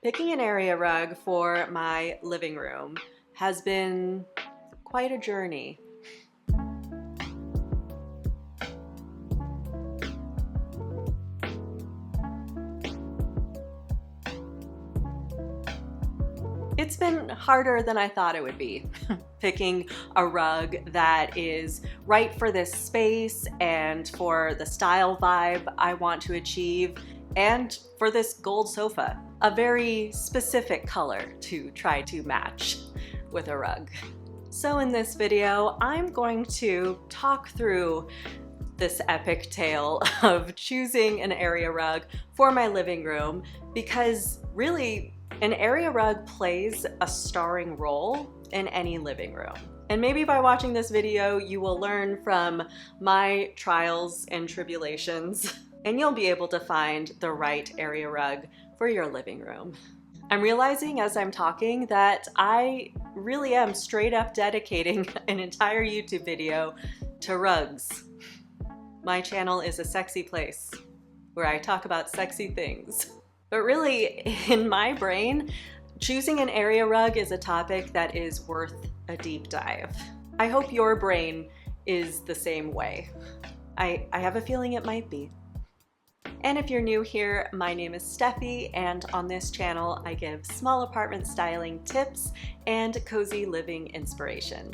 Picking an area rug for my living room has been quite a journey. It's been harder than I thought it would be, picking a rug that is right for this space and for the style vibe I want to achieve and for this gold sofa. A very specific color to try to match with a rug. So in this video, I'm going to talk through this epic tale of choosing an area rug for my living room because really, an area rug plays a starring role in any living room. And maybe by watching this video, you will learn from my trials and tribulations, and you'll be able to find the right area rug for your living room. I'm realizing as I'm talking that I really am straight up dedicating an entire YouTube video to rugs. My channel is a sexy place where I talk about sexy things. But really, in my brain, choosing an area rug is a topic that is worth a deep dive. I hope your brain is the same way. I have a feeling it might be. And if you're new here, my name is Steffi, and on this channel, I give small apartment styling tips and cozy living inspiration.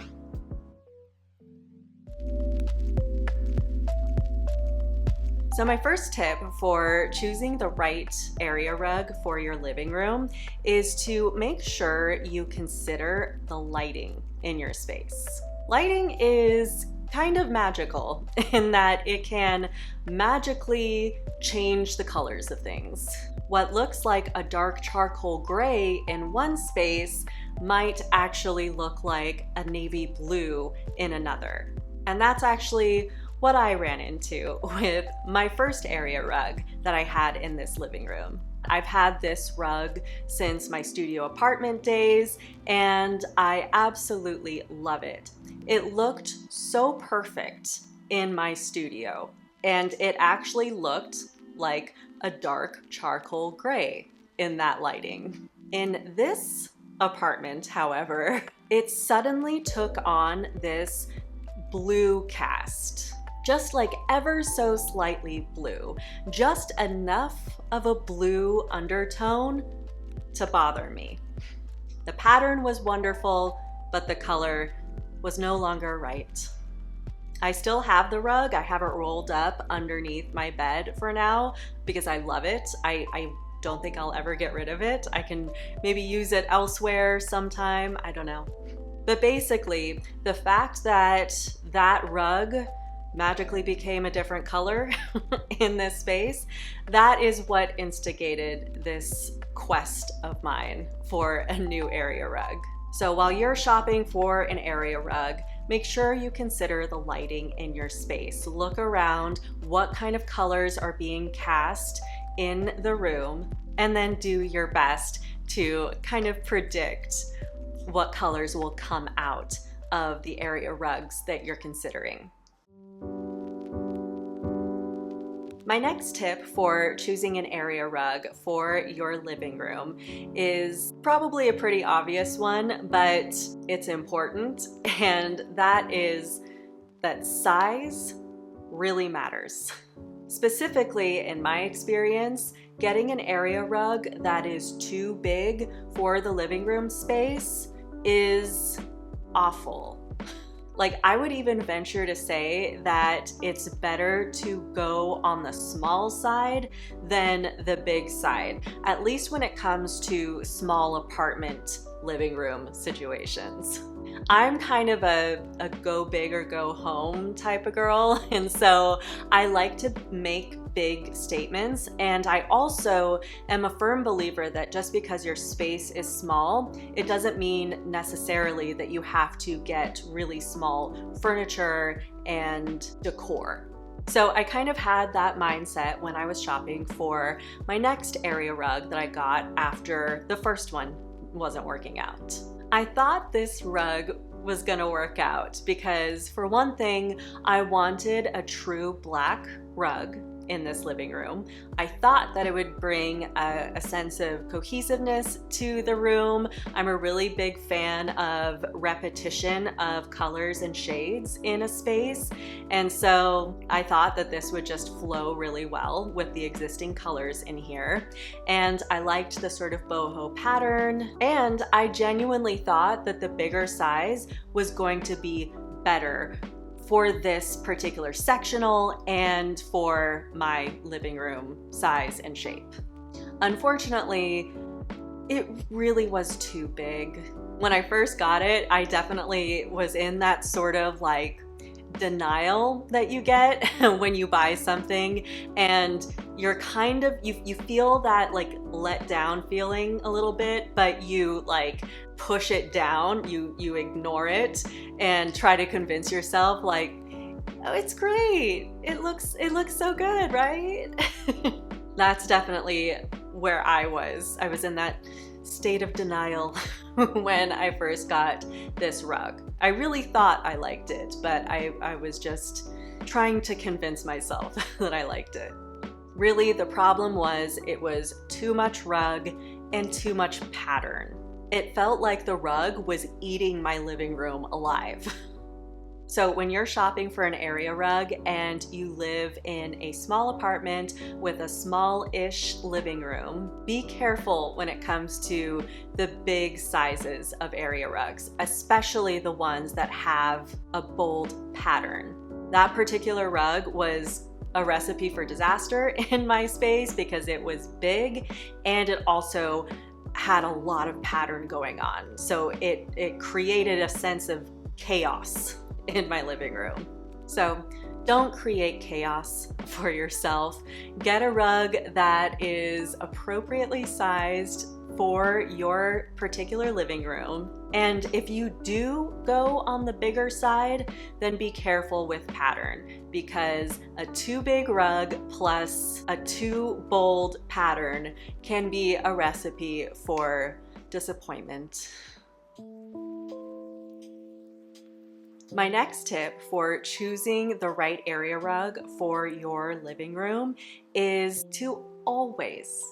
So my first tip for choosing the right area rug for your living room is to make sure you consider the lighting in your space. Lighting is kind of magical in that it can magically change the colors of things. What looks like a dark charcoal gray in one space might actually look like a navy blue in another. And that's actually what I ran into with my first area rug that I had in this living room. I've had this rug since my studio apartment days, and I absolutely love it. It looked so perfect in my studio, and it actually looked like a dark charcoal gray in that lighting. In this apartment, however, it suddenly took on this blue cast. Just like ever so slightly blue, just enough of a blue undertone to bother me. The pattern was wonderful, but the color was no longer right. I still have the rug. I have it rolled up underneath my bed for now because I love it. I don't think I'll ever get rid of it. I can maybe use it elsewhere sometime, I don't know. But basically, the fact that that rug magically became a different color in this space, that is what instigated this quest of mine for a new area rug. So while you're shopping for an area rug, make sure you consider the lighting in your space. Look around, what kind of colors are being cast in the room, and then do your best to kind of predict what colors will come out of the area rugs that you're considering. My next tip for choosing an area rug for your living room is probably a pretty obvious one, but it's important, and that is that size really matters. Specifically, in my experience, getting an area rug that is too big for the living room space is awful. Like, I would even venture to say that it's better to go on the small side than the big side, at least when it comes to small apartment living room situations. I'm kind of a go big or go home type of girl, and so I like to make big statements, and I also am a firm believer that just because your space is small, it doesn't mean necessarily that you have to get really small furniture and decor. So I kind of had that mindset when I was shopping for my next area rug that I got after the first one wasn't working out. I thought this rug was gonna work out because, for one thing, I wanted a true black rug in this living room. I thought that it would bring a sense of cohesiveness to the room. I'm a really big fan of repetition of colors and shades in a space, and so I thought that this would just flow really well with the existing colors in here. And I liked the sort of boho pattern, and I genuinely thought that the bigger size was going to be better for this particular sectional and for my living room size and shape. Unfortunately, it really was too big. When I first got it, I definitely was in that sort of like denial that you get when you buy something and you're kind of, you feel that like let down feeling a little bit, but you like push it down, you ignore it and try to convince yourself like, oh, it's great, it looks so good, right? That's definitely where I was in that state of denial when I first got this rug. I really thought I liked it, but I was just trying to convince myself that I liked it. Really, the problem was it was too much rug and too much pattern. It felt like the rug was eating my living room alive. So when you're shopping for an area rug and you live in a small apartment with a small-ish living room, be careful when it comes to the big sizes of area rugs, especially the ones that have a bold pattern. That particular rug was a recipe for disaster in my space because it was big and it also had a lot of pattern going on. So it created a sense of chaos in my living room. So don't create chaos for yourself. Get a rug that is appropriately sized for your particular living room. And if you do go on the bigger side, then be careful with pattern, because a too big rug plus a too bold pattern can be a recipe for disappointment. My next tip for choosing the right area rug for your living room is to always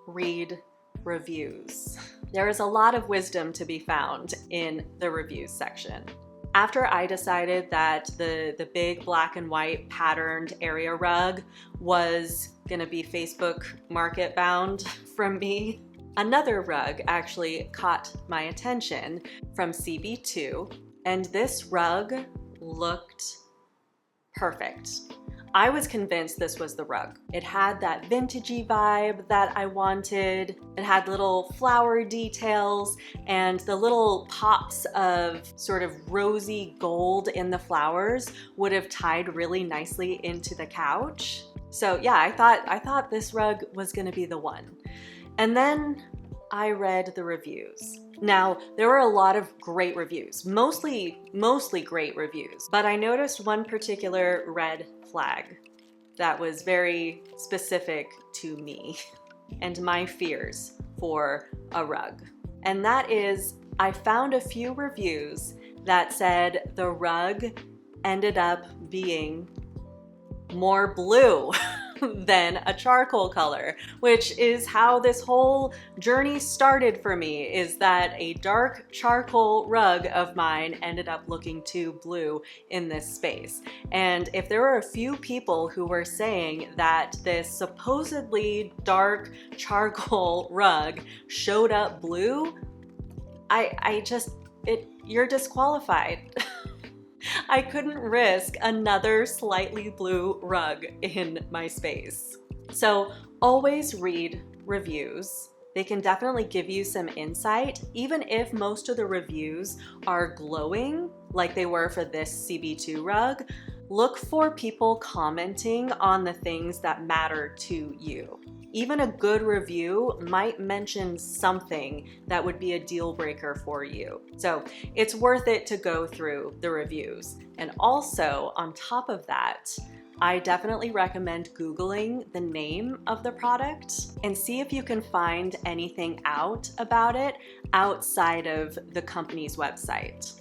read reviews. There is a lot of wisdom to be found in the reviews section. After I decided that the big black and white patterned area rug was gonna be Facebook market bound from me, another rug actually caught my attention from CB2. And this rug looked perfect. I was convinced this was the rug. It had that vintagey vibe that I wanted. It had little flower details and the little pops of sort of rosy gold in the flowers would have tied really nicely into the couch. So yeah, I thought this rug was gonna be the one. And then I read the reviews. Now, there were a lot of great reviews, mostly great reviews, but I noticed one particular red flag that was very specific to me and my fears for a rug. And that is, I found a few reviews that said the rug ended up being more blue than a charcoal color, which is how this whole journey started for me, is that a dark charcoal rug of mine ended up looking too blue in this space. And if there were a few people who were saying that this supposedly dark charcoal rug showed up blue, you're disqualified. I couldn't risk another slightly blue rug in my space. So always read reviews. They can definitely give you some insight, even if most of the reviews are glowing like they were for this CB2 rug. Look for people commenting on the things that matter to you. Even a good review might mention something that would be a deal breaker for you. So it's worth it to go through the reviews. And also, on top of that, I definitely recommend Googling the name of the product and see if you can find anything out about it outside of the company's website.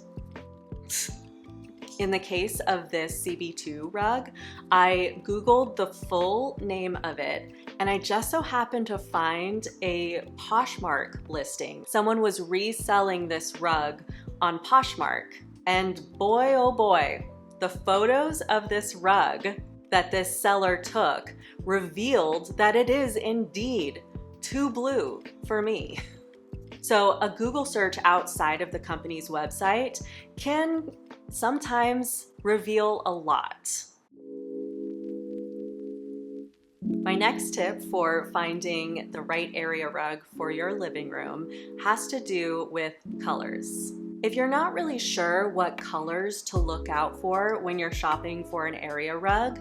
In the case of this CB2 rug, I Googled the full name of it, and I just so happened to find a Poshmark listing. Someone was reselling this rug on Poshmark, and boy oh boy, the photos of this rug that this seller took revealed that it is indeed too blue for me. So a Google search outside of the company's website can sometimes reveal a lot. My next tip for finding the right area rug for your living room has to do with colors. If you're not really sure what colors to look out for when you're shopping for an area rug,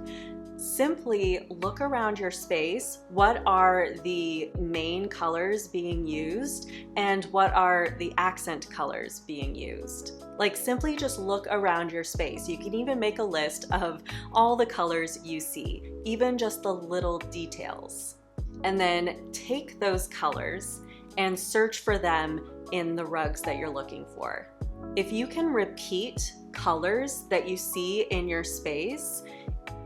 simply look around your space. What are the main colors being used and what are the accent colors being used? Like, simply just look around your space. You can even make a list of all the colors you see, even just the little details. And then take those colors and search for them in the rugs that you're looking for. If you can repeat colors that you see in your space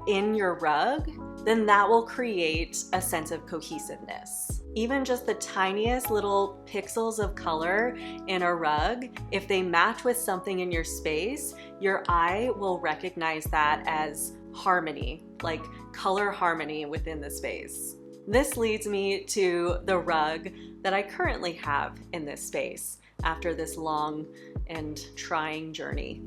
in your rug, then that will create a sense of cohesiveness. Even just the tiniest little pixels of color in a rug, if they match with something in your space, your eye will recognize that as harmony, like color harmony within the space. This leads me to the rug that I currently have in this space after this long and trying journey.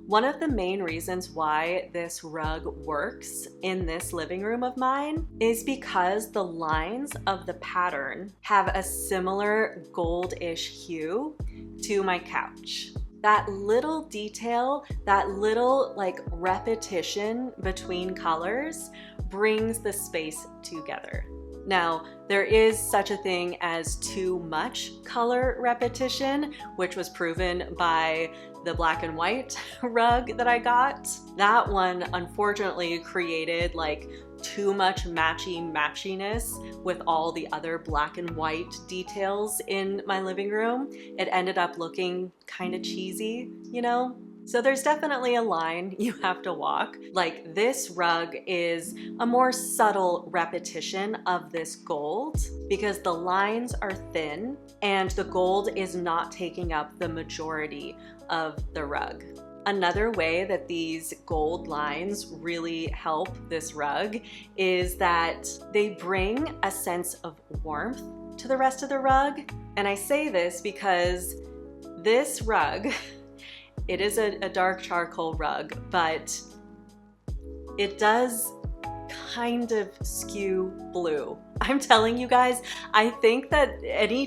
One of the main reasons why this rug works in this living room of mine is because the lines of the pattern have a similar goldish hue to my couch. That little detail, that little like repetition between colors brings the space together. Now, there is such a thing as too much color repetition, which was proven by the black and white rug that I got. That one unfortunately created like too much matchiness with all the other black and white details in my living room. It ended up looking kind of cheesy, you know? So there's definitely a line you have to walk. Like, this rug is a more subtle repetition of this gold because the lines are thin and the gold is not taking up the majority of the rug. Another way that these gold lines really help this rug is that they bring a sense of warmth to the rest of the rug. And I say this because this rug, it is a dark charcoal rug, but it does kind of skew blue. I'm telling you guys, I think that any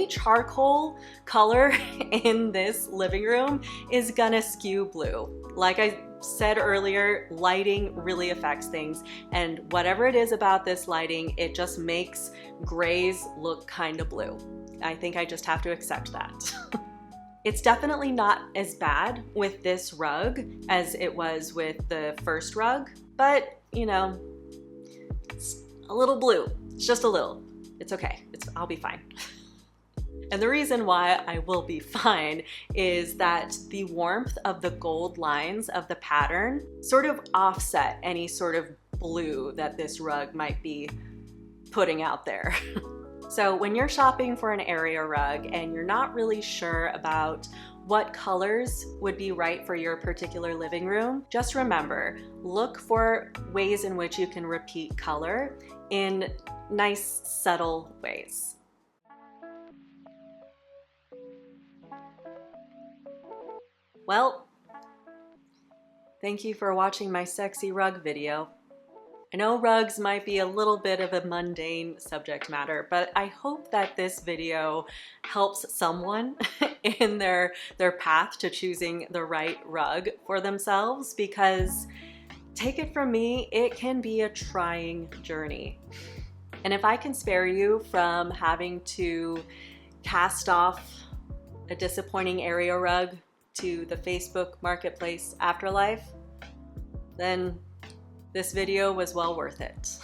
charcoal color in this living room is gonna skew blue. Like I said earlier, lighting really affects things, and whatever it is about this lighting, it just makes grays look kind of blue. I think I just have to accept that. It's definitely not as bad with this rug as it was with the first rug, but you know, it's a little blue. It's just a little. It's okay. I'll be fine. And the reason why I will be fine is that the warmth of the gold lines of the pattern sort of offset any sort of blue that this rug might be putting out there. So when you're shopping for an area rug and you're not really sure about what colors would be right for your particular living room, just remember, look for ways in which you can repeat color in nice, subtle ways. Well, thank you for watching my sexy rug video. I know rugs might be a little bit of a mundane subject matter, but I hope that this video helps someone in their path to choosing the right rug for themselves, because take it from me, it can be a trying journey. And if I can spare you from having to cast off a disappointing area rug to the Facebook Marketplace afterlife, then this video was well worth it.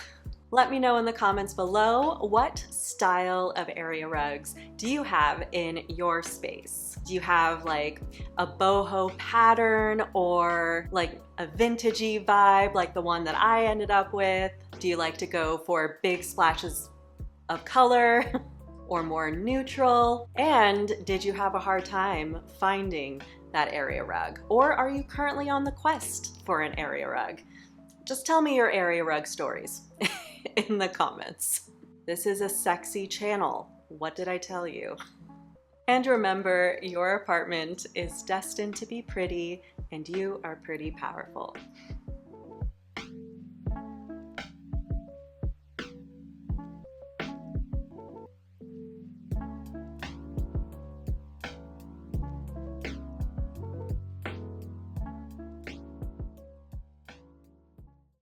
Let me know in the comments below, what style of area rugs do you have in your space? Do you have like a boho pattern or like a vintagey vibe like the one that I ended up with? Do you like to go for big splashes of color or more neutral? And did you have a hard time finding that area rug? Or are you currently on the quest for an area rug? Just tell me your area rug stories in the comments. This is a sexy channel. What did I tell you? And remember, your apartment is destined to be pretty, and you are pretty powerful.